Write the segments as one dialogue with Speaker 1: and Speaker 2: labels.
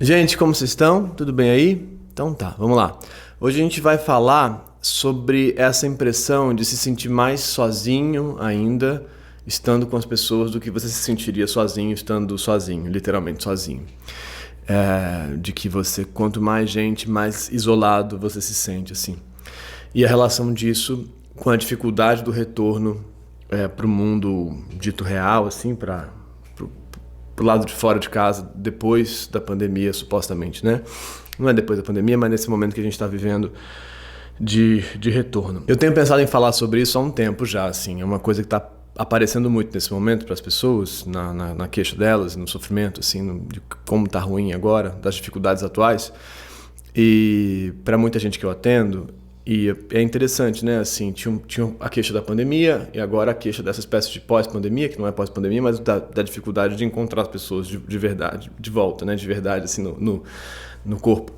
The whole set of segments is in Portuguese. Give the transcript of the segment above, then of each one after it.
Speaker 1: Gente, como vocês estão? Tudo bem aí? Então tá, vamos lá. Hoje a gente vai falar sobre essa impressão de se sentir mais sozinho ainda estando com as pessoas do que você se sentiria sozinho estando sozinho, literalmente sozinho. De que você, quanto mais gente, mais isolado você se sente assim. E a relação disso com a dificuldade do retorno para o mundo dito real, assim, para pro lado de fora de casa depois da pandemia, supostamente, né? Não é depois da pandemia, mas nesse momento que a gente está vivendo de retorno. Eu tenho pensado em falar sobre isso há um tempo já, assim. É uma coisa que está aparecendo muito nesse momento para as pessoas, na queixa delas, no sofrimento, assim, de como está ruim agora, das dificuldades atuais. E para muita gente que eu atendo, e é interessante, né? Assim, tinha a queixa da pandemia e agora a queixa dessa espécie de pós-pandemia, que não é pós-pandemia, mas da dificuldade de encontrar as pessoas de verdade, de volta, né? De verdade, assim, no corpo,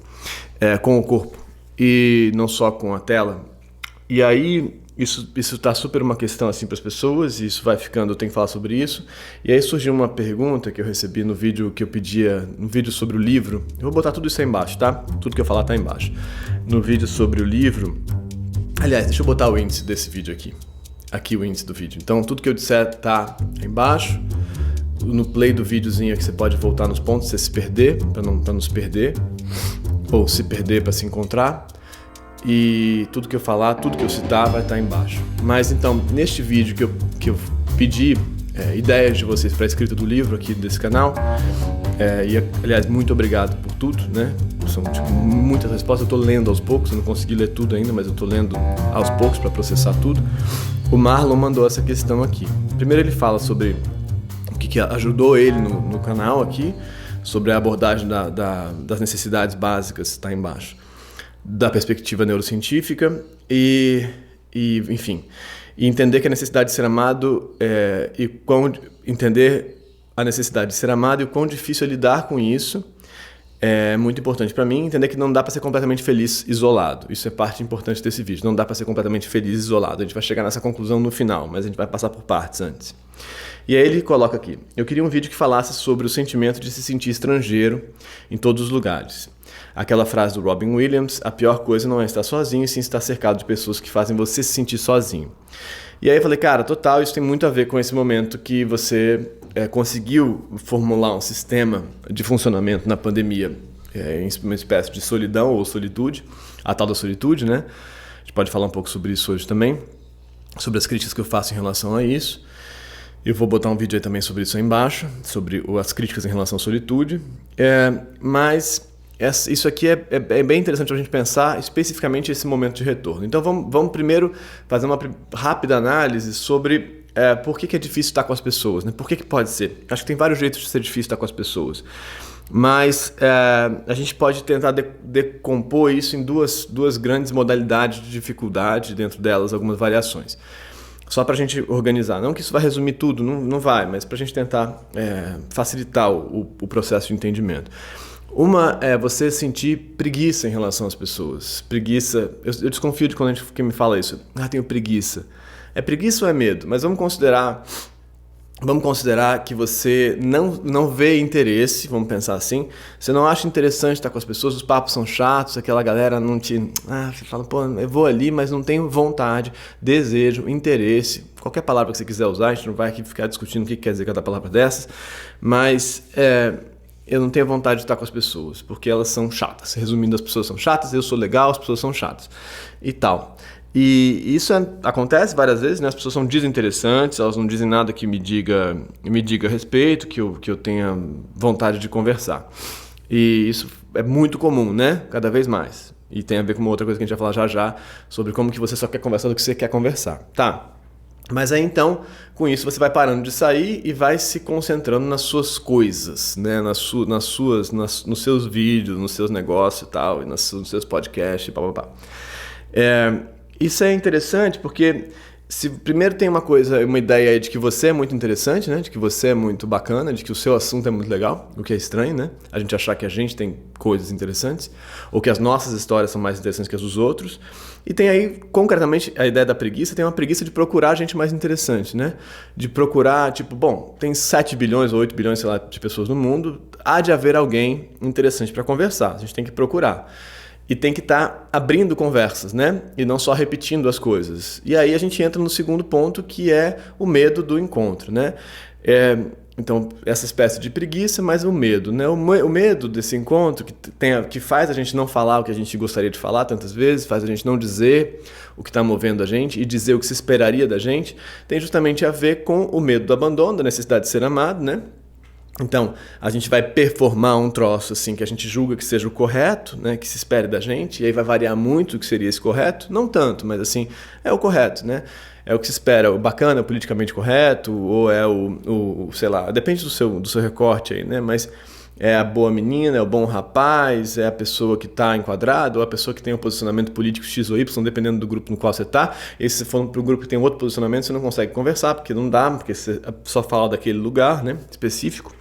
Speaker 1: com o corpo e não só com a tela. E aí isso está super uma questão assim para as pessoas e isso vai ficando, eu tenho que falar sobre isso. E aí surgiu uma pergunta que eu recebi no vídeo que eu pedia, no vídeo sobre o livro. Eu vou botar tudo isso aí embaixo, tá? Tudo que eu falar tá embaixo. No vídeo sobre o livro. Aliás, deixa eu botar o índice desse vídeo aqui. Aqui o índice do vídeo. Então tudo que eu disser tá aí embaixo. No play do videozinho aqui você pode voltar nos pontos se você se perder, para não se perder. Ou se perder para se encontrar. E tudo que eu falar, tudo que eu citar vai estar embaixo. Mas então, neste vídeo que eu pedi ideias de vocês para a escrita do livro aqui desse canal, aliás, muito obrigado por tudo, né? São muitas respostas, eu estou lendo aos poucos, eu não consegui ler tudo ainda, mas eu estou lendo aos poucos para processar tudo. O Marlon mandou essa questão aqui. Primeiro ele fala sobre o que ajudou ele no canal aqui, sobre a abordagem das necessidades básicas, está embaixo, da perspectiva neurocientífica e enfim, e entender que a necessidade de ser amado entender a necessidade de ser amado e o quão difícil é lidar com isso é muito importante para mim. Entender que não dá para ser completamente feliz isolado. Isso é parte importante desse vídeo. Não dá para ser completamente feliz isolado. A gente vai chegar nessa conclusão no final, mas a gente vai passar por partes antes. E aí ele coloca aqui: eu queria um vídeo que falasse sobre o sentimento de se sentir estrangeiro em todos os lugares. Aquela frase do Robin Williams: a pior coisa não é estar sozinho, sim estar cercado de pessoas que fazem você se sentir sozinho. E aí eu falei, cara, total, isso tem muito a ver com esse momento que você conseguiu formular um sistema de funcionamento na pandemia, em uma espécie de solidão ou solitude, a tal da solitude, né? A gente pode falar um pouco sobre isso hoje também, sobre as críticas que eu faço em relação a isso. Eu vou botar um vídeo aí também sobre isso aí embaixo, sobre as críticas em relação à solitude, mas isso aqui é bem interessante para a gente pensar especificamente esse momento de retorno. Então vamos primeiro fazer uma rápida análise sobre por que é difícil estar com as pessoas, né? Por que pode ser? Acho que tem vários jeitos de ser difícil estar com as pessoas, mas a gente pode tentar decompor isso em duas grandes modalidades de dificuldade, dentro delas algumas variações. Só para a gente organizar, não que isso vai resumir tudo, não vai, mas para a gente tentar facilitar o processo de entendimento. Uma é você sentir preguiça em relação às pessoas. Preguiça, eu desconfio de quando quem me fala isso. Tenho preguiça. É preguiça ou é medo? Mas vamos considerar que você não vê interesse, vamos pensar assim. Você não acha interessante estar com as pessoas, os papos são chatos, aquela galera não te... você fala, pô, eu vou ali, mas não tenho vontade, desejo, interesse. Qualquer palavra que você quiser usar, a gente não vai aqui ficar discutindo o que quer dizer cada palavra dessas. Mas... eu não tenho vontade de estar com as pessoas, porque elas são chatas. Resumindo, as pessoas são chatas, eu sou legal, as pessoas são chatas. E tal. E isso acontece várias vezes, né? As pessoas são desinteressantes, elas não dizem nada que me diga a respeito, que eu tenha vontade de conversar. E isso é muito comum, né? Cada vez mais. E tem a ver com uma outra coisa que a gente vai falar já, sobre como que você só quer conversar do que você quer conversar. Tá. Mas aí então, com isso você vai parando de sair e vai se concentrando nas suas coisas, né? Nos seus vídeos, nos seus negócios e tal, e nos seus podcasts, pá. Isso é interessante porque Se primeiro tem uma ideia aí de que você é muito interessante, né? De que você é muito bacana, de que o seu assunto é muito legal, o que é estranho, né? A gente achar que a gente tem coisas interessantes, ou que as nossas histórias são mais interessantes que as dos outros. E tem aí, concretamente, a ideia da preguiça, tem uma preguiça de procurar gente mais interessante, né? De procurar, tipo, bom, tem 7 bilhões ou 8 bilhões, sei lá, de pessoas no mundo, há de haver alguém interessante para conversar, a gente tem que procurar. E tem que estar abrindo conversas, né? E não só repetindo as coisas. E aí a gente entra no segundo ponto, que é o medo do encontro, né? Então, essa espécie de preguiça, mas o medo, né? O medo desse encontro, que faz a gente não falar o que a gente gostaria de falar tantas vezes, faz a gente não dizer o que está movendo a gente e dizer o que se esperaria da gente, tem justamente a ver com o medo do abandono, da necessidade de ser amado, né? Então, a gente vai performar um troço assim que a gente julga que seja o correto, né, que se espere da gente, e aí vai variar muito o que seria esse correto, não tanto, mas assim, é o correto, né? É o que se espera, o bacana, o politicamente correto, ou é sei lá, depende do seu recorte aí, né? Mas é a boa menina, é o bom rapaz, é a pessoa que está enquadrada, ou a pessoa que tem um posicionamento político X ou Y, dependendo do grupo no qual você está. E se for para o grupo que tem outro posicionamento, você não consegue conversar, porque não dá, porque você só fala daquele lugar, né, específico.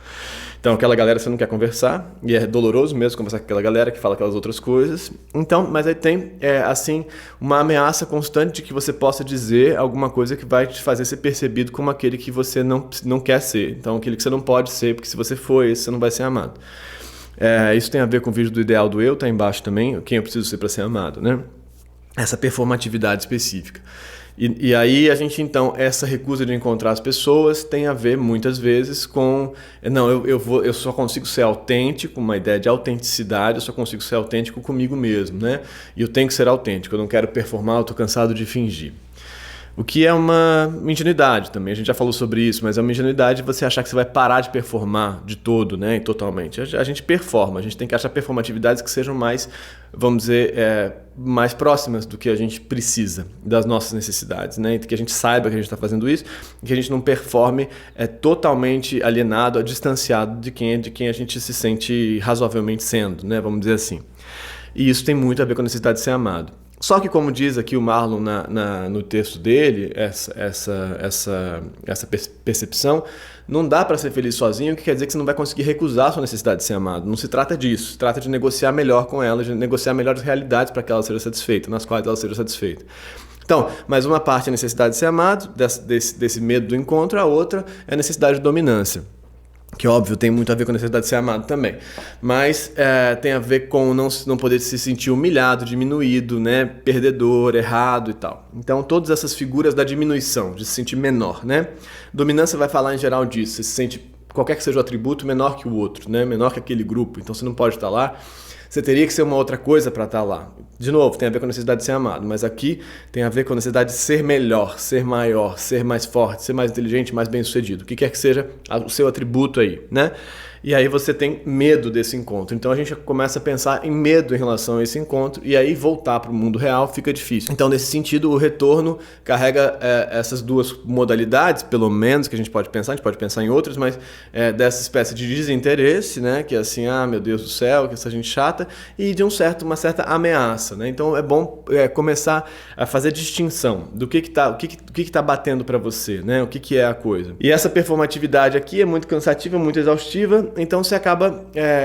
Speaker 1: Então, aquela galera você não quer conversar, e é doloroso mesmo conversar com aquela galera que fala aquelas outras coisas. Então, mas aí tem, assim, uma ameaça constante de que você possa dizer alguma coisa que vai te fazer ser percebido como aquele que você não quer ser. Então, aquele que você não pode ser, porque se você for esse, você não vai ser amado. Isso tem a ver com o vídeo do Ideal do Eu, tá embaixo também, quem eu preciso ser para ser amado, né? Essa performatividade específica. E aí a gente, então, essa recusa de encontrar as pessoas tem a ver muitas vezes com, não, eu só consigo ser autêntico, uma ideia de autenticidade, eu só consigo ser autêntico comigo mesmo, né? E eu tenho que ser autêntico, eu não quero performar, eu estou cansado de fingir. O que é uma ingenuidade também, a gente já falou sobre isso, mas é uma ingenuidade você achar que você vai parar de performar de todo, né, e totalmente. A gente performa, a gente tem que achar performatividades que sejam mais, vamos dizer, mais próximas do que a gente precisa, das nossas necessidades, né, e que a gente saiba que a gente está fazendo isso, e que a gente não performe totalmente alienado, distanciado de quem a gente se sente razoavelmente sendo, né, vamos dizer assim. E isso tem muito a ver com a necessidade de ser amado. Só que, como diz aqui o Marlon no texto dele, essa percepção, não dá para ser feliz sozinho, o que quer dizer que você não vai conseguir recusar a sua necessidade de ser amado. Não se trata disso, se trata de negociar melhor com ela, de negociar melhores realidades para que ela seja satisfeita, nas quais ela seja satisfeita. Então, mais uma parte é a necessidade de ser amado, desse medo do encontro, a outra é a necessidade de dominância. Que, óbvio, tem muito a ver com a necessidade de ser amado também. Mas tem a ver com não poder se sentir humilhado, diminuído, né? Perdedor, errado e tal. Então, todas essas figuras da diminuição, de se sentir menor, né? Dominância vai falar em geral disso. Você se sente, qualquer que seja o atributo, menor que o outro, né? Menor que aquele grupo. Então, você não pode estar lá. Você teria que ser uma outra coisa para estar lá. De novo, tem a ver com a necessidade de ser amado, mas aqui tem a ver com a necessidade de ser melhor, ser maior, ser mais forte, ser mais inteligente, mais bem-sucedido. O que quer que seja o seu atributo aí, né? E aí você tem medo desse encontro. Então a gente começa a pensar em medo em relação a esse encontro e aí voltar para o mundo real fica difícil. Então, nesse sentido, o retorno carrega essas duas modalidades, pelo menos, que a gente pode pensar em outras, mas dessa espécie de desinteresse, né? Que é assim, meu Deus do céu, que essa gente chata, e de uma certa ameaça, né? Então é bom começar a fazer distinção do que tá batendo para você, né? O que é a coisa. E essa performatividade aqui é muito cansativa, muito exaustiva. Então você acaba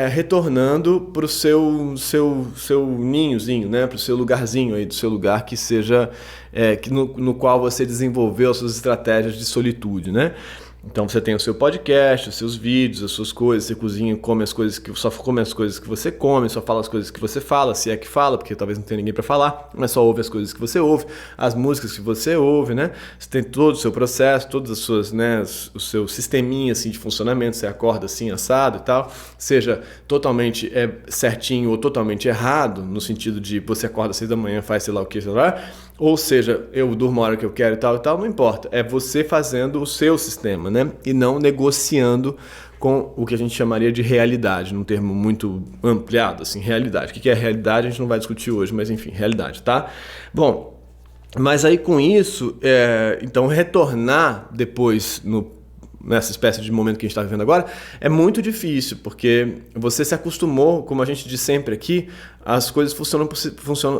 Speaker 1: retornando para o seu ninhozinho, né? Para o seu lugarzinho aí, do seu lugar que seja no qual você desenvolveu as suas estratégias de solitude, né? Então você tem o seu podcast, os seus vídeos, as suas coisas, você cozinha e come as coisas só come as coisas que você come, só fala as coisas que você fala, se é que fala, porque talvez não tenha ninguém para falar, mas só ouve as coisas que você ouve, as músicas que você ouve, né? Você tem todo o seu processo, todas as suas, né, o seu sisteminha assim de funcionamento, você acorda assim assado e tal, seja totalmente certinho ou totalmente errado, no sentido de você acorda às 6 da manhã, faz sei lá o que, sei lá, ou seja, eu durmo a hora que eu quero e tal, não importa. É você fazendo o seu sistema, né? E não negociando com o que a gente chamaria de realidade, num termo muito ampliado, assim, realidade. O que é realidade a gente não vai discutir hoje, mas enfim, realidade, tá? Bom, mas aí com isso, então retornar depois nessa espécie de momento que a gente está vivendo agora, é muito difícil, porque você se acostumou, como a gente diz sempre aqui, as coisas funcionam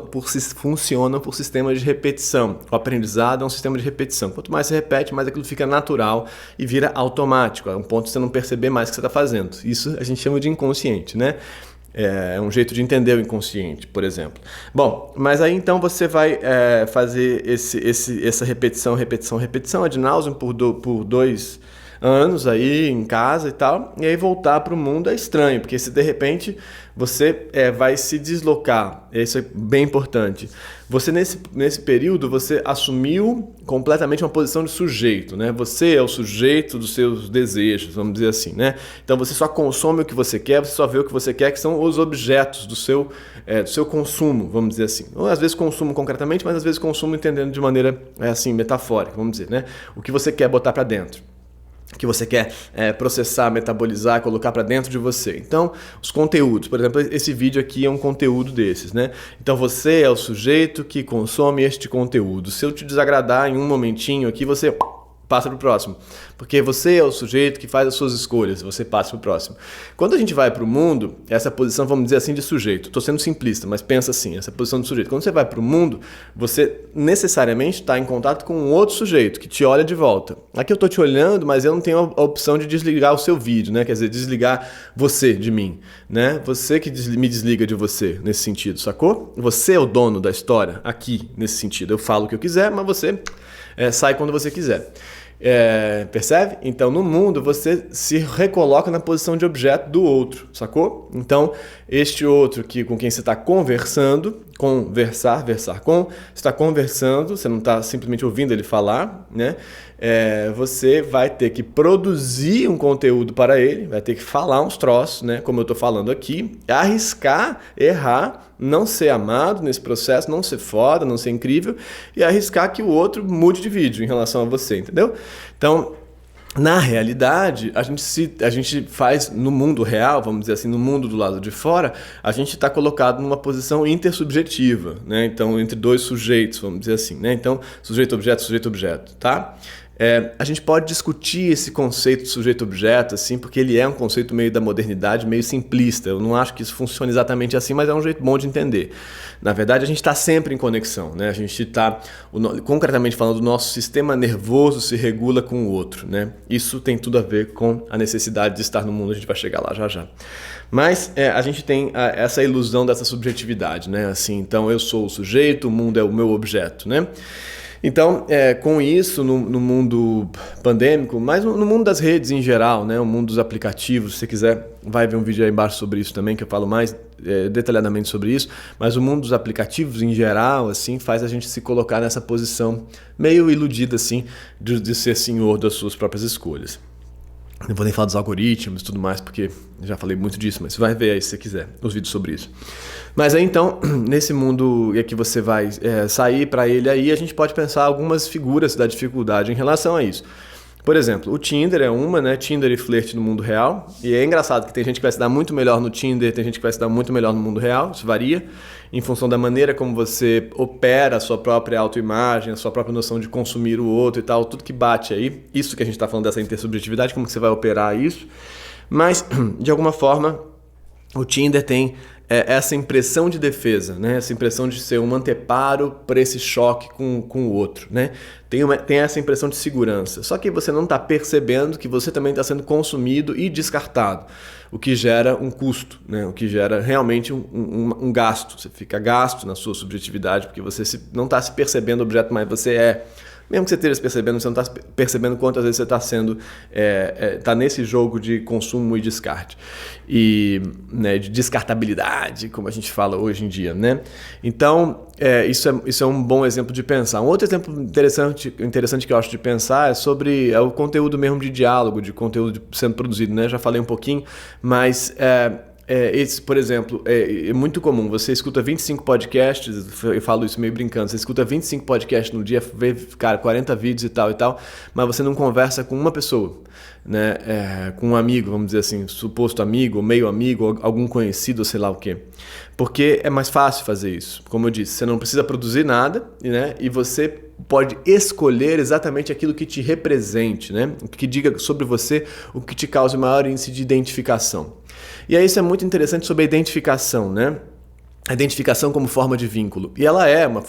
Speaker 1: por sistema de repetição. O aprendizado é um sistema de repetição. Quanto mais você repete, mais aquilo fica natural e vira automático. É um ponto de você não perceber mais o que você está fazendo. Isso a gente chama de inconsciente, né? É um jeito de entender o inconsciente, por exemplo. Bom, mas aí então você vai fazer essa repetição ad nauseam por 2 anos aí em casa e tal, e aí voltar para o mundo é estranho, porque se de repente você vai se deslocar, isso é bem importante. Você nesse período você assumiu completamente uma posição de sujeito, né? Você é o sujeito dos seus desejos, vamos dizer assim, né? Então você só consome o que você quer, você só vê o que você quer, que são os objetos do seu consumo, vamos dizer assim. Ou às vezes consumo concretamente, mas às vezes consumo entendendo de maneira assim metafórica, vamos dizer, né? O que você quer botar para dentro, que você quer processar, metabolizar, colocar para dentro de você. Então, os conteúdos, por exemplo, esse vídeo aqui é um conteúdo desses, né? Então, você é o sujeito que consome este conteúdo. Se eu te desagradar em um momentinho aqui, você passa para o próximo. Porque você é o sujeito que faz as suas escolhas, você passa para o próximo. Quando a gente vai para o mundo, essa posição, vamos dizer assim, de sujeito. Estou sendo simplista, mas pensa assim, essa posição de sujeito. Quando você vai para o mundo, você necessariamente está em contato com um outro sujeito que te olha de volta. Aqui eu estou te olhando, mas eu não tenho a opção de desligar o seu vídeo, né? Quer dizer, desligar você de mim, né? Você que me desliga de você, nesse sentido, sacou? Você é o dono da história aqui, nesse sentido. Eu falo o que eu quiser, mas você sai quando você quiser. Percebe? Então, no mundo, você se recoloca na posição de objeto do outro, sacou? Então, este outro com quem você está conversando, versar com, você está conversando, você não está simplesmente ouvindo ele falar, né? Você vai ter que produzir um conteúdo para ele, vai ter que falar uns troços, né? Como eu estou falando aqui, arriscar, errar, não ser amado nesse processo, não ser foda, não ser incrível e arriscar que o outro mude de vídeo em relação a você, entendeu? Então, na realidade, a gente faz no mundo real, vamos dizer assim, no mundo do lado de fora, a gente está colocado numa posição intersubjetiva, né? Então, entre dois sujeitos, vamos dizer assim, né? Então, sujeito-objeto, tá? A gente pode discutir esse conceito de sujeito-objeto, assim, porque ele é um conceito meio da modernidade, meio simplista. Eu não acho que isso funcione exatamente assim, mas é um jeito bom de entender. Na verdade, a gente está sempre em conexão, né? A gente está, concretamente falando, o nosso sistema nervoso se regula com o outro, né? Isso tem tudo a ver com a necessidade de estar no mundo, a gente vai chegar lá já já. Mas a gente tem essa ilusão dessa subjetividade, né? Assim, então eu sou o sujeito, o mundo é o meu objeto, né? Então, com isso, no mundo pandêmico, mas no mundo das redes em geral, né, o mundo dos aplicativos, se você quiser, vai ver um vídeo aí embaixo sobre isso também, que eu falo mais detalhadamente sobre isso, mas o mundo dos aplicativos em geral, assim, faz a gente se colocar nessa posição meio iludida, assim, de ser senhor das suas próprias escolhas. Não vou nem falar dos algoritmos e tudo mais, porque já falei muito disso, mas você vai ver aí se você quiser os vídeos sobre isso. Mas aí então, nesse mundo que você vai sair para ele aí, a gente pode pensar algumas figuras da dificuldade em relação a isso. Por exemplo, o Tinder é uma, né? Tinder e flerte no mundo real. E é engraçado que tem gente que vai se dar muito melhor no Tinder, tem gente que vai se dar muito melhor no mundo real, isso varia, em função da maneira como você opera a sua própria autoimagem, a sua própria noção de consumir o outro e tal, tudo que bate aí. Isso que a gente está falando dessa intersubjetividade, como que você vai operar isso. Mas, de alguma forma, o Tinder tem essa impressão de defesa, né? Essa impressão de ser um anteparo para esse choque com o outro, né? Tem essa impressão de segurança. Só que você não está percebendo que você também está sendo consumido e descartado, o que gera um custo, né? O que gera realmente um gasto. Você fica gasto na sua subjetividade porque você não está se percebendo objeto, mas você é. Mesmo que você esteja se percebendo, você não está percebendo quantas vezes você está sendo tá nesse jogo de consumo e descarte. E, né, de descartabilidade, como a gente fala hoje em dia, né? Então, isso é um bom exemplo de pensar. Um outro exemplo interessante que eu acho de pensar é sobre o conteúdo mesmo de diálogo, de conteúdo sendo produzido, né? Já falei um pouquinho, mas Por exemplo, é muito comum, você escuta 25 podcasts, eu falo isso meio brincando, você escuta 25 podcasts no dia, vê, cara, 40 vídeos e tal, mas você não conversa com uma pessoa, né? Com um amigo, vamos dizer assim, suposto amigo, meio amigo, algum conhecido, sei lá o quê. Porque é mais fácil fazer isso. Como eu disse, você não precisa produzir nada, né? E você pode escolher exatamente aquilo que te represente, né? O que diga sobre você, o que te cause maior índice de identificação. E aí isso é muito interessante sobre a identificação, né? A identificação como forma de vínculo. E ela é uma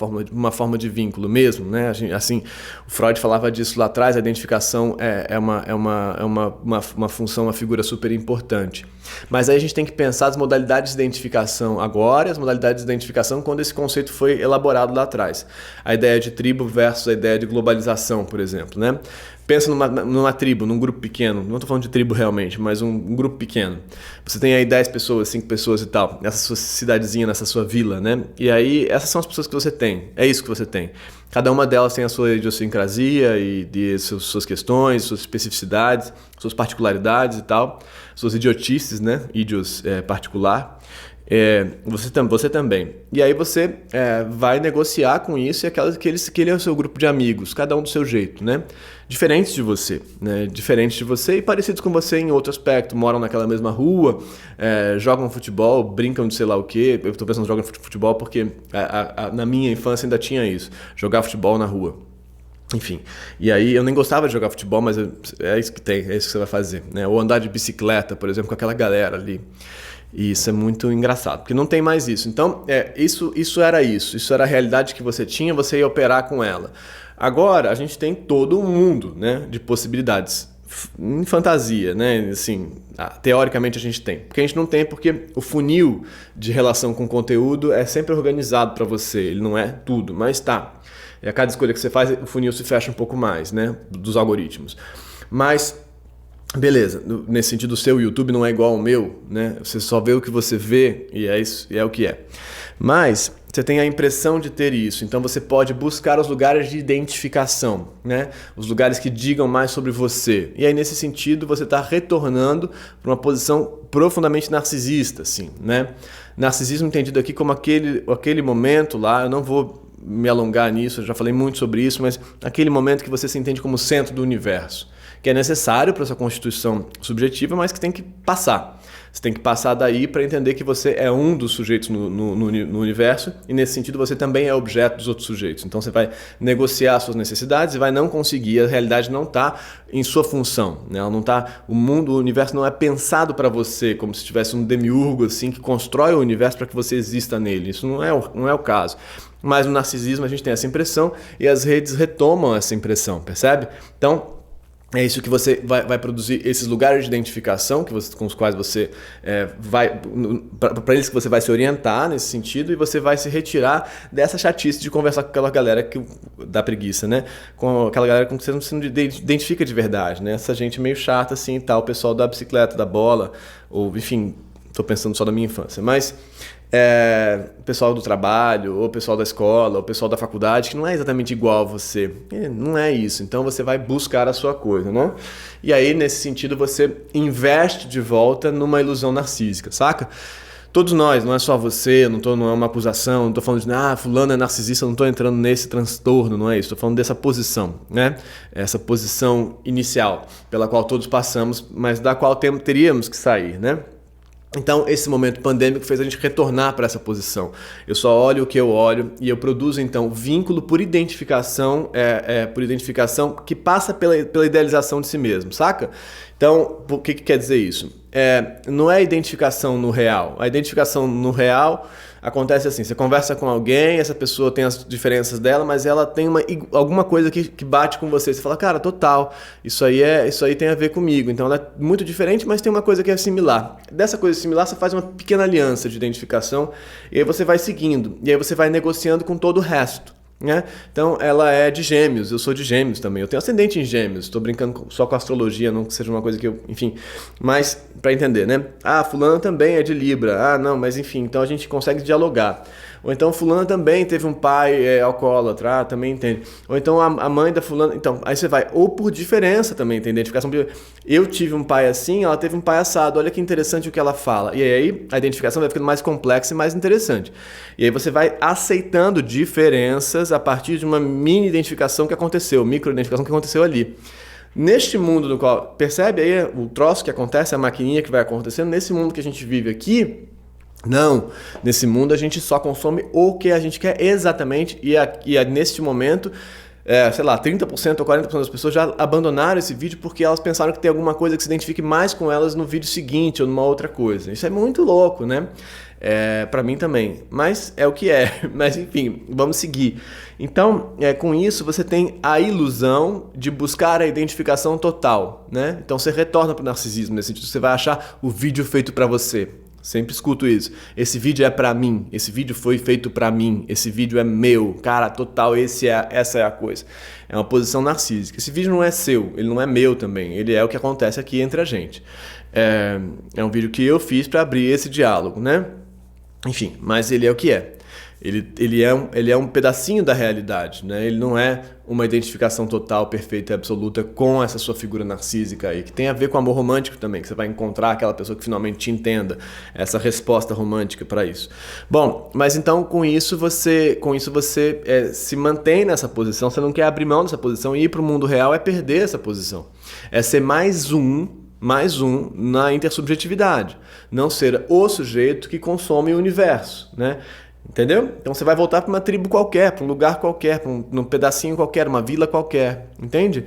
Speaker 1: forma de vínculo mesmo, né? Assim, o Freud falava disso lá atrás, a identificação é uma função, uma figura super importante. Mas aí a gente tem que pensar as modalidades de identificação agora e as modalidades de identificação quando esse conceito foi elaborado lá atrás. A ideia de tribo versus a ideia de globalização, por exemplo, né? Pensa numa tribo, num grupo pequeno, não estou falando de tribo realmente, mas um grupo pequeno. Você tem aí 10 pessoas, 5 pessoas e tal, nessa sua cidadezinha, nessa sua vila, né? E aí essas são as pessoas que você tem, é isso que você tem. Cada uma delas tem a sua idiosincrasia e de suas questões, suas especificidades, suas particularidades e tal, suas idiotices, né? Idios particular. Você também. E aí você vai negociar com isso e aquele é o seu grupo de amigos, cada um do seu jeito, né? Diferentes de você, né? Diferentes de você e parecidos com você em outro aspecto. Moram naquela mesma rua, jogam futebol, brincam de sei lá o quê. Eu estou pensando em jogar futebol porque na minha infância ainda tinha isso. Jogar futebol na rua. Enfim, e aí eu nem gostava de jogar futebol, mas é isso que tem, é isso que você vai fazer, né? Ou andar de bicicleta, por exemplo, com aquela galera ali. E isso é muito engraçado, porque não tem mais isso. Então, isso era a realidade que você tinha, você ia operar com ela. Agora, a gente tem todo um mundo, né, de possibilidades em fantasia, né? Assim, teoricamente a gente tem. Porque a gente não tem porque o funil de relação com o conteúdo é sempre organizado para você, ele não é tudo, mas tá. E a cada escolha que você faz, o funil se fecha um pouco mais, né, dos algoritmos. Mas beleza, nesse sentido o seu YouTube não é igual ao meu, né? Você só vê o que você vê e é o que é. Mas você tem a impressão de ter isso, então você pode buscar os lugares de identificação, né? Os lugares que digam mais sobre você. E aí nesse sentido você está retornando para uma posição profundamente narcisista, assim, né? Narcisismo entendido aqui como aquele momento lá, eu não vou me alongar nisso, eu já falei muito sobre isso, mas aquele momento que você se entende como centro do universo, que é necessário para essa constituição subjetiva, mas que tem que passar. Você tem que passar daí para entender que você é um dos sujeitos no universo e, nesse sentido, você também é objeto dos outros sujeitos. Então, você vai negociar suas necessidades e vai não conseguir. A realidade não está em sua função, né? Ela não tá, o universo não é pensado para você como se tivesse um demiurgo assim, que constrói o universo para que você exista nele. Isso não é o caso. Mas no narcisismo a gente tem essa impressão e as redes retomam essa impressão, percebe? Então, é isso que você vai produzir, esses lugares de identificação com os quais você para eles que você vai se orientar nesse sentido e você vai se retirar dessa chatice de conversar com aquela galera da preguiça, né? Com aquela galera com que você não se identifica de verdade, né? Essa gente meio chata assim e tal, o pessoal da bicicleta, da bola, ou enfim, estou pensando só da minha infância, mas o pessoal do trabalho, ou o pessoal da escola, ou o pessoal da faculdade, que não é exatamente igual a você. Não é isso. Então você vai buscar a sua coisa, né? E aí, nesse sentido, você investe de volta numa ilusão narcísica, saca? Todos nós, não é só você, não é uma acusação, não estou falando de fulano é narcisista, não estou entrando nesse transtorno, não é isso. Estou falando dessa posição, né? Essa posição inicial, pela qual todos passamos, mas da qual teríamos que sair, né? Então, esse momento pandêmico fez a gente retornar para essa posição. Eu só olho o que eu olho e eu produzo, então, vínculo por identificação, que passa pela idealização de si mesmo, saca? Então, o que quer dizer isso? Não é identificação no real. A identificação no real acontece assim, você conversa com alguém, essa pessoa tem as diferenças dela, mas ela tem alguma coisa que bate com você. Você fala, cara, total, isso aí tem a ver comigo. Então ela é muito diferente, mas tem uma coisa que é similar. Dessa coisa similar, você faz uma pequena aliança de identificação e aí você vai seguindo. E aí você vai negociando com todo o resto. né? Então ela é de Gêmeos, eu sou de Gêmeos também. Eu tenho ascendente em Gêmeos, estou brincando só com astrologia, não que seja uma coisa que eu, enfim, mas para entender, né? Ah, fulana também é de Libra. Ah, não, mas enfim, então a gente consegue dialogar. Ou então fulana também teve um pai alcoólatra, também entende. Ou então a mãe da fulana, então, aí você vai, ou por diferença também, tem identificação. Eu tive um pai assim, ela teve um pai assado, olha que interessante o que ela fala. E aí a identificação vai ficando mais complexa e mais interessante. E aí você vai aceitando diferenças a partir de uma mini identificação que aconteceu, micro identificação que aconteceu ali. Neste mundo no qual, percebe aí o troço que acontece, a maquininha que vai acontecendo, nesse mundo que a gente vive aqui, não, nesse mundo a gente só consome o que a gente quer exatamente e neste momento, sei lá, 30% ou 40% das pessoas já abandonaram esse vídeo porque elas pensaram que tem alguma coisa que se identifique mais com elas no vídeo seguinte ou numa outra coisa. Isso é muito louco, né? Pra mim também, mas é o que é. Mas enfim, vamos seguir. Então, com isso você tem a ilusão de buscar a identificação total, né? Então você retorna para o narcisismo nesse sentido, você vai achar o vídeo feito para você. Sempre escuto isso. Esse vídeo é pra mim. Esse vídeo foi feito pra mim. Esse vídeo é meu. Cara, total, essa é a coisa. É uma posição narcísica. Esse vídeo não é seu. Ele não é meu também. Ele é o que acontece aqui entre a gente. É um vídeo que eu fiz pra abrir esse diálogo, né? Enfim, mas ele é o que é. Ele é um pedacinho da realidade, né? Ele não é uma identificação total, perfeita e absoluta com essa sua figura narcísica aí, que tem a ver com amor romântico também, que você vai encontrar aquela pessoa que finalmente te entenda, essa resposta romântica para isso. Bom, mas então com isso você se mantém nessa posição, você não quer abrir mão dessa posição, e ir para o mundo real é perder essa posição. É ser mais um na intersubjetividade, não ser o sujeito que consome o universo, né? Entendeu? Então você vai voltar para uma tribo qualquer, para um lugar qualquer, para um pedacinho qualquer, uma vila qualquer, entende?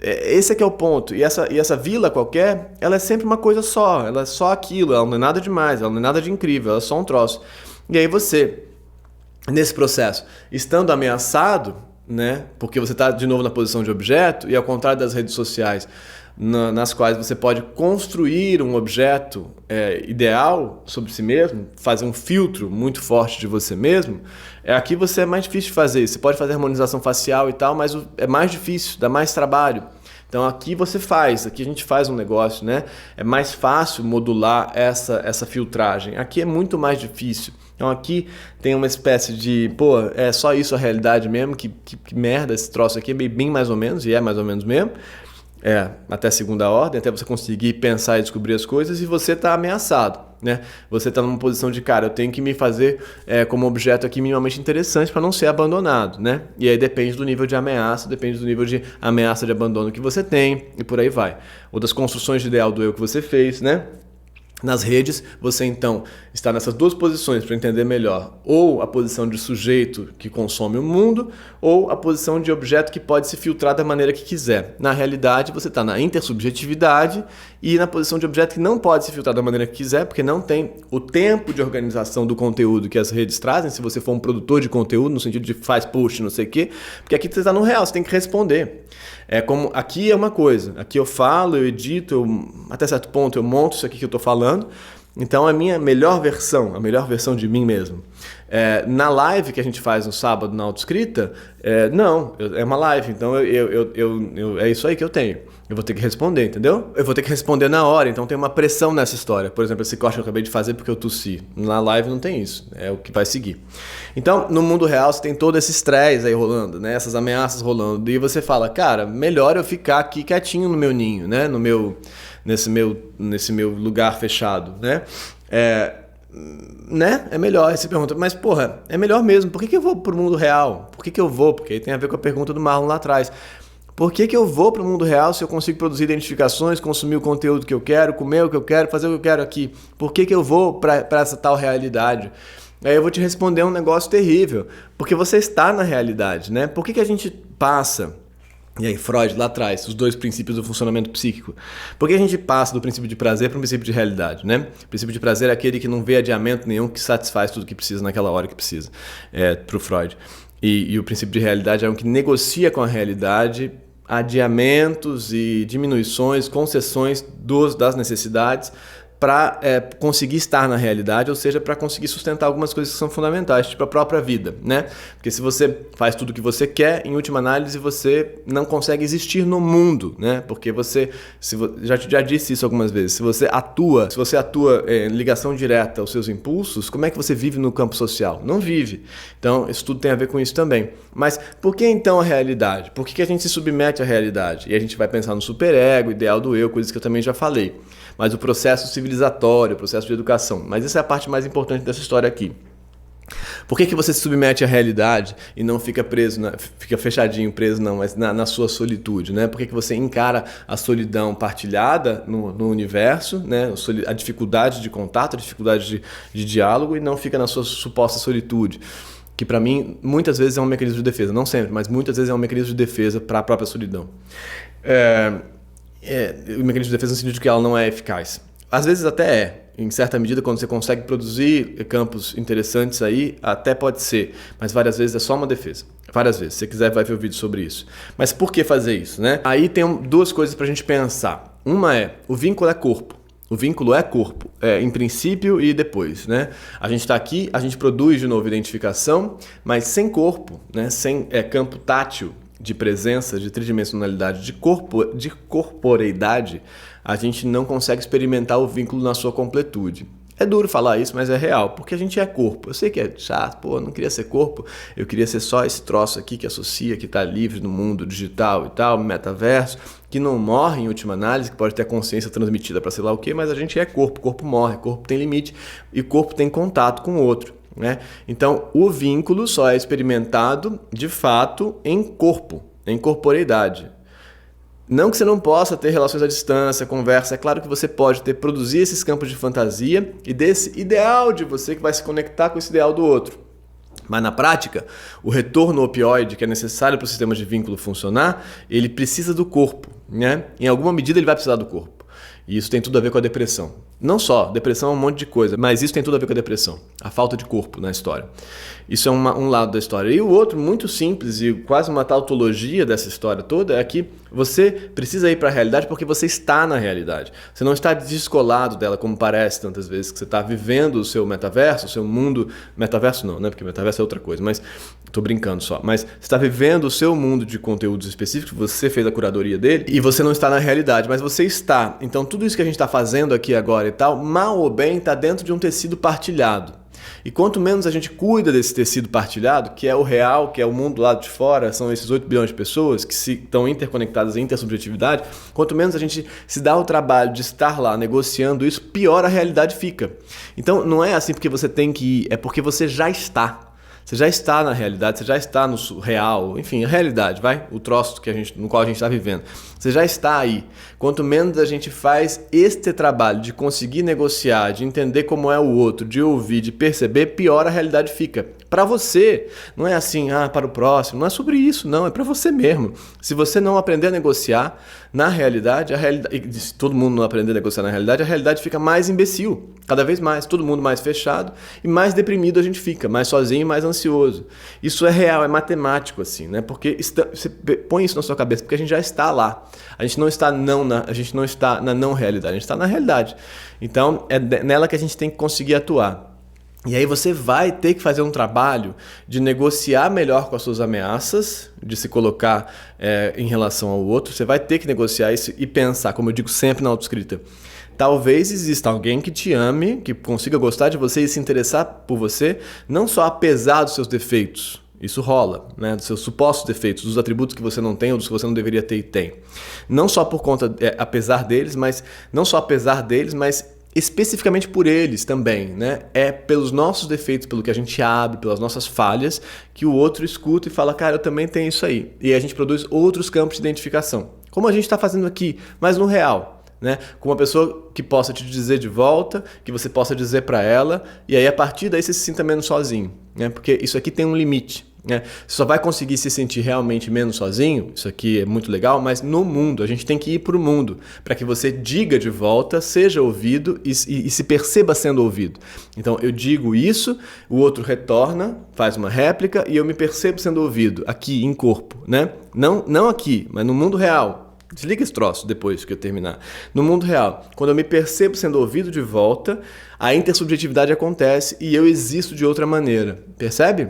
Speaker 1: Esse é que é o ponto. E essa vila qualquer, ela é sempre uma coisa só, ela é só aquilo, ela não é nada demais, ela não é nada de incrível, ela é só um troço. E aí você, nesse processo, estando ameaçado, né? Porque você está de novo na posição de objeto, e ao contrário das redes sociais, nas quais você pode construir um objeto ideal sobre si mesmo, fazer um filtro muito forte de você mesmo, aqui você é mais difícil de fazer. Você pode fazer harmonização facial e tal, mas é mais difícil, dá mais trabalho. Então aqui aqui a gente faz um negócio, né? É mais fácil modular essa filtragem. Aqui é muito mais difícil. Então aqui tem uma espécie de, é só isso a realidade mesmo, que merda esse troço aqui, é bem mais ou menos, e é mais ou menos mesmo. Até segunda ordem, até você conseguir pensar e descobrir as coisas, e você está ameaçado, né? Você está numa posição de, cara, eu tenho que me fazer como objeto aqui minimamente interessante para não ser abandonado, né? E aí depende do nível de ameaça, depende do nível de ameaça de abandono que você tem, e por aí vai. Ou das construções de ideal do eu que você fez, né? Nas redes, você então está nessas duas posições para entender melhor, ou a posição de sujeito que consome o mundo, ou a posição de objeto que pode se filtrar da maneira que quiser. Na realidade, você está na intersubjetividade e na posição de objeto que não pode se filtrar da maneira que quiser, porque não tem o tempo de organização do conteúdo que as redes trazem, se você for um produtor de conteúdo, no sentido de faz post, não sei o quê, porque aqui você está no real, você tem que responder. Aqui é uma coisa, aqui eu falo, eu edito, até certo ponto eu monto isso aqui que eu estou falando, então a minha melhor versão de mim mesmo. Na live que a gente faz no sábado na autoescrita, não, é uma live, então é isso aí que eu tenho. Eu vou ter que responder, entendeu? Eu vou ter que responder na hora, então tem uma pressão nessa história. Por exemplo, esse corte que eu acabei de fazer porque eu tossi. Na live não tem isso, é o que vai seguir. Então, no mundo real, você tem todo esse estresse aí rolando, né? Essas ameaças rolando. E você fala, cara, melhor eu ficar aqui quietinho no meu ninho, né? Nesse meu lugar fechado, né? É melhor. Aí você pergunta, mas porra, é melhor mesmo. Por que eu vou pro mundo real? Por que eu vou? Porque aí tem a ver com a pergunta do Marlon lá atrás. Por que eu vou para o mundo real se eu consigo produzir identificações, consumir o conteúdo que eu quero, comer o que eu quero, fazer o que eu quero aqui? Por que eu vou para essa tal realidade? Aí eu vou te responder um negócio terrível. Porque você está na realidade, né? Por que a gente passa... E aí, Freud, lá atrás, os dois princípios do funcionamento psíquico. Por que a gente passa do princípio de prazer para o princípio de realidade, né? O princípio de prazer é aquele que não vê adiamento nenhum, que satisfaz tudo que precisa naquela hora que precisa, para o Freud. E o princípio de realidade é um que negocia com a realidade adiamentos e diminuições, concessões das necessidades para conseguir estar na realidade, ou seja, para conseguir sustentar algumas coisas que são fundamentais, tipo a própria vida, né? Porque se você faz tudo o que você quer, em última análise você não consegue existir no mundo, né? Porque já disse isso algumas vezes, se você atua em ligação direta aos seus impulsos, como é que você vive no campo social? Não vive. Então, isso tudo tem a ver com isso também. Mas por que então a realidade? Por que a gente se submete à realidade? E a gente vai pensar no superego, ideal do eu, coisas que eu também já falei. Mas o processo civilizatório, o processo de educação. Mas essa é a parte mais importante dessa história aqui. Por que você se submete à realidade e não fica preso, fica fechadinho, preso não, mas na sua solitude, né? Por que você encara a solidão partilhada no universo, né? A dificuldade de contato, a dificuldade de diálogo, e não fica na sua suposta solitude? Que para mim, muitas vezes é um mecanismo de defesa. Não sempre, mas muitas vezes é um mecanismo de defesa para a própria solidão. O mecanismo de defesa no sentido de que ela não é eficaz. Às vezes até é. Em certa medida, quando você consegue produzir campos interessantes aí, até pode ser. Mas várias vezes é só uma defesa. Várias vezes. Se você quiser, vai ver o vídeo sobre isso. Mas por que fazer isso, né? Aí tem duas coisas pra gente pensar. Uma é, o vínculo é corpo. O vínculo é corpo, em princípio e depois, né? A gente está aqui, a gente produz de novo identificação, mas sem corpo, né? Sem campo tátil de presença, de tridimensionalidade, de corporeidade, a gente não consegue experimentar o vínculo na sua completude. É duro falar isso, mas é real, porque a gente é corpo. Eu sei que é chato, eu não queria ser corpo, eu queria ser só esse troço aqui que associa, que está livre no mundo digital e tal, metaverso, que não morre em última análise, que pode ter a consciência transmitida para sei lá o quê, mas a gente é corpo morre, corpo tem limite e corpo tem contato com o outro, né? Então, o vínculo só é experimentado, de fato, em corpo, em corporeidade. Não que você não possa ter relações à distância, conversa. É claro que você pode produzir esses campos de fantasia e desse ideal de você que vai se conectar com esse ideal do outro. Mas na prática, o retorno opioide que é necessário para o sistema de vínculo funcionar, ele precisa do corpo, né? Em alguma medida ele vai precisar do corpo. E isso tem tudo a ver com a depressão. Não só, depressão é um monte de coisa, mas isso tem tudo a ver com a depressão, a falta de corpo na história. Isso é um lado da história. E o outro, muito simples e quase uma tautologia dessa história toda, é que você precisa ir para a realidade porque você está na realidade. Você não está descolado dela, como parece tantas vezes, que você está vivendo o seu metaverso, o seu mundo... Metaverso não, né? Porque metaverso é outra coisa, mas estou brincando só. Mas você está vivendo o seu mundo de conteúdos específicos, você fez a curadoria dele, e você não está na realidade, mas você está. Então tudo isso que a gente está fazendo aqui agora e tal, mal ou bem, está dentro de um tecido partilhado. E quanto menos a gente cuida desse tecido partilhado, que é o real, que é o mundo do lado de fora, são esses 8 bilhões de pessoas que estão interconectadas em intersubjetividade, quanto menos a gente se dá o trabalho de estar lá negociando isso, pior a realidade fica. Então não é assim porque você tem que ir, é porque você já está. Você já está na realidade, você já está no real, enfim, a realidade, vai? O troço no qual a gente está vivendo. Você já está aí. Quanto menos a gente faz este trabalho de conseguir negociar, de entender como é o outro, de ouvir, de perceber, pior a realidade fica. Para você, não é assim, para o próximo, não é sobre isso, não, é para você mesmo. Se você não aprender a negociar na realidade, se todo mundo não aprender a negociar na realidade, a realidade fica mais imbecil, cada vez mais, todo mundo mais fechado e mais deprimido a gente fica, mais sozinho e mais ansioso. Isso é real, é matemático assim, né? Porque você põe isso na sua cabeça, porque a gente já está lá. A gente não está na não realidade, a gente está na realidade. Então é nela que a gente tem que conseguir atuar. E aí você vai ter que fazer um trabalho de negociar melhor com as suas ameaças, de se colocar em relação ao outro. Você vai ter que negociar isso e pensar, como eu digo sempre na autoescrita. Talvez exista alguém que te ame, que consiga gostar de você e se interessar por você, não só apesar dos seus defeitos. Isso rola, né? Dos seus supostos defeitos, dos atributos que você não tem ou dos que você não deveria ter e tem. Não só por conta, apesar deles, mas especificamente por eles também, né? É pelos nossos defeitos, pelo que a gente abre, pelas nossas falhas, que o outro escuta e fala, cara, eu também tenho isso aí. E a gente produz outros campos de identificação. Como a gente está fazendo aqui, mas no real, né? Com uma pessoa que possa te dizer de volta, que você possa dizer para ela, e aí a partir daí você se sinta menos sozinho, né? Porque isso aqui tem um limite. Você só vai conseguir se sentir realmente menos sozinho, isso aqui é muito legal, mas no mundo, a gente tem que ir para o mundo, para que você diga de volta, seja ouvido e se perceba sendo ouvido. Então eu digo isso, o outro retorna, faz uma réplica e eu me percebo sendo ouvido, aqui em corpo, né? Não aqui, mas no mundo real. Desliga esse troço depois que eu terminar. No mundo real, quando eu me percebo sendo ouvido de volta, a intersubjetividade acontece e eu existo de outra maneira. Percebe?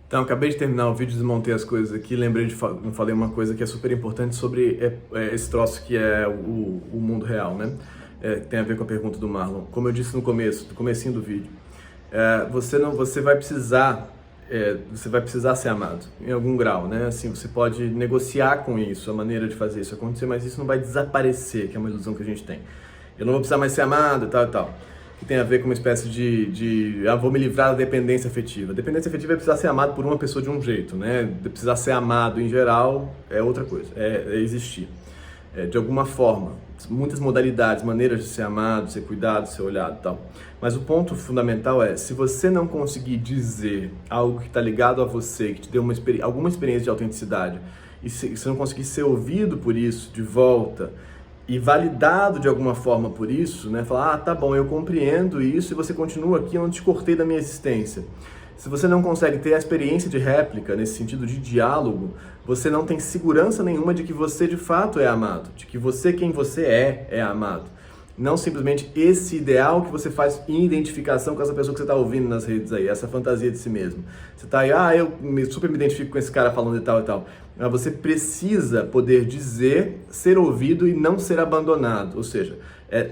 Speaker 1: Então, acabei de terminar o vídeo, desmontei as coisas aqui, lembrei de falei uma coisa que é super importante sobre esse troço que é o mundo real, né? Tem a ver com a pergunta do Marlon. Como eu disse no comecinho do vídeo, você vai precisar ser amado em algum grau, né? Assim, você pode negociar com isso, a maneira de fazer isso acontecer, mas isso não vai desaparecer, que é uma ilusão que a gente tem. Eu não vou precisar mais ser amado, tal e tal. Que tem a ver com uma espécie vou me livrar da dependência afetiva. Dependência afetiva é precisar ser amado por uma pessoa de um jeito, né? Precisar ser amado em geral é outra coisa, é existir. De alguma forma, muitas modalidades, maneiras de ser amado, ser cuidado, ser olhado e tal. Mas o ponto fundamental é, se você não conseguir dizer algo que está ligado a você, que te deu alguma experiência de autenticidade, e se você não conseguir ser ouvido por isso de volta, e validado de alguma forma por isso, né? Falar, tá bom, eu compreendo isso e você continua aqui, eu não te cortei da minha existência. Se você não consegue ter a experiência de réplica, nesse sentido de diálogo, você não tem segurança nenhuma de que você de fato é amado, de que você, quem você é amado. Não simplesmente esse ideal que você faz em identificação com essa pessoa que você está ouvindo nas redes aí, essa fantasia de si mesmo. Você está aí, eu super me identifico com esse cara falando de tal e tal. Mas você precisa poder dizer, ser ouvido e não ser abandonado, ou seja,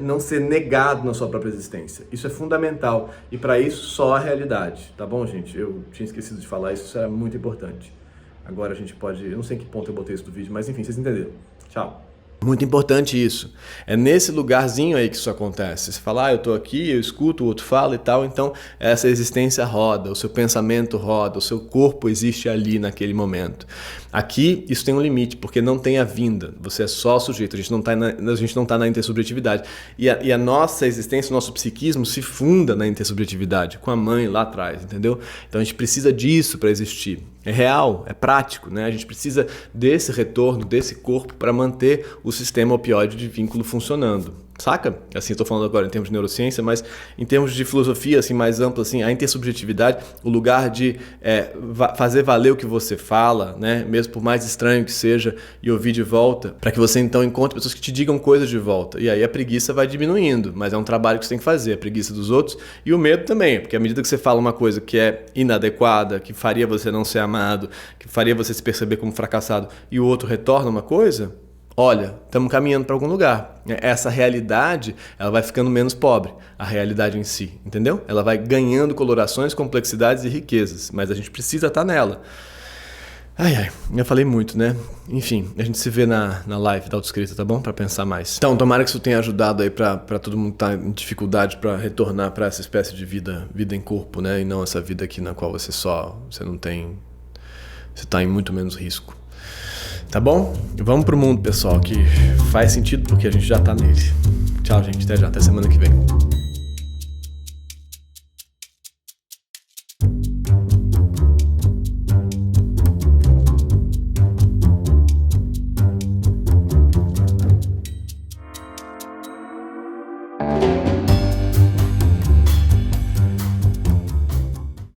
Speaker 1: não ser negado na sua própria existência. Isso é fundamental e para isso só a realidade, tá bom, gente? Eu tinha esquecido de falar isso era muito importante. Agora a gente pode, eu não sei em que ponto eu botei isso do vídeo, mas enfim, vocês entenderam. Tchau. Muito importante isso. É nesse lugarzinho aí que isso acontece. Você fala, eu tô aqui, eu escuto, o outro fala e tal, então essa existência roda, o seu pensamento roda, o seu corpo existe ali naquele momento. Aqui isso tem um limite, porque não tem a vinda, você é só sujeito, a gente não tá na intersubjetividade. E a nossa existência, o nosso psiquismo se funda na intersubjetividade, com a mãe lá atrás, entendeu? Então a gente precisa disso para existir. É real, é prático, né? A gente precisa desse retorno, desse corpo para manter o sistema opioide de vínculo funcionando. Saca? Assim, estou falando agora em termos de neurociência, mas em termos de filosofia assim, mais ampla, assim, a intersubjetividade, o lugar de fazer valer o que você fala, né? Mesmo por mais estranho que seja, e ouvir de volta, para que você então encontre pessoas que te digam coisas de volta. E aí a preguiça vai diminuindo, mas é um trabalho que você tem que fazer, a preguiça dos outros e o medo também, porque à medida que você fala uma coisa que é inadequada, que faria você não ser amado, que faria você se perceber como fracassado, e o outro retorna uma coisa, olha, estamos caminhando para algum lugar. Essa realidade, ela vai ficando menos pobre, a realidade em si, entendeu? Ela vai ganhando colorações, complexidades e riquezas, mas a gente precisa estar nela. Eu falei muito, né? Enfim, a gente se vê na live da autoescrita, tá bom? Para pensar mais. Então, tomara que isso tenha ajudado aí para todo mundo que tá em dificuldade para retornar para essa espécie de vida em corpo, né? E não essa vida aqui na qual você tá em muito menos risco. Tá bom? Vamos pro mundo, pessoal, que faz sentido porque a gente já tá nele. Tchau, gente. Até já. Até semana que vem.